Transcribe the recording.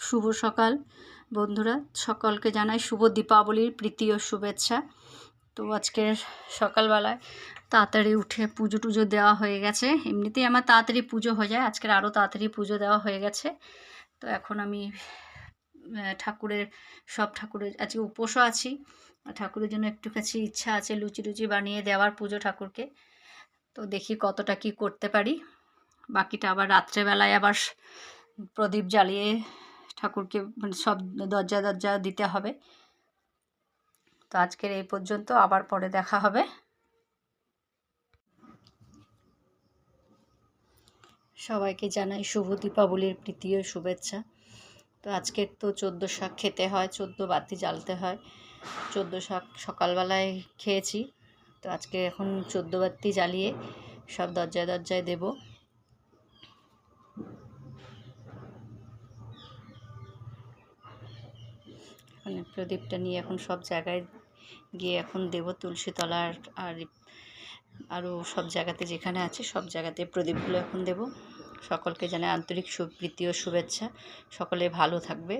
শুভ সকাল বন্ধুরা, সকলকে জানাই শুভ দীপাবলির প্রীতি ও শুভেচ্ছা। তো আজকের সকালবেলায় তাড়াতাড়ি উঠে পুজো টুজো দেওয়া হয়ে গেছে। এমনিতেই আমার তাড়াতাড়ি পুজো হয়ে যায়, আজকের আরও তাড়াতাড়ি পুজো দেওয়া হয়ে গেছে। তো এখন আমি সব ঠাকুরের আজকে উপোসও আছি, ঠাকুরের জন্য একটু কাছে ইচ্ছা আছে লুচি টুচি বানিয়ে দেওয়ার পুজো ঠাকুরকে। তো দেখি কতটা কি করতে পারি। বাকিটা আবার রাত্রেবেলায় আবার প্রদীপ জ্বালিয়ে ঠাকুরকে মানে সব দরজা দিতে হবে। তো আজকের এই পর্যন্ত, আবার পরে দেখা হবে। সবাইকে জানাই শুভ দীপাবলির প্রীতি ও শুভেচ্ছা। তো আজকের তো 14 শাক খেতে হয়, 14 বাতি জ্বালতে হয়। 14 শাক সকালবেলায় খেয়েছি, তো আজকে এখন 14 বাতি জ্বালিয়ে সব দরজায় দেব। মানে প্রদীপটা নিয়ে এখন সব জায়গায় গিয়ে এখন দেব, তুলসী তলার আর আরও সব জায়গাতে যেখানে আছে সব জায়গাতে প্রদীপগুলো এখন দেব। সকলকে জানাই আন্তরিক প্রীতি ও শুভেচ্ছা। সকলে ভালো থাকবে।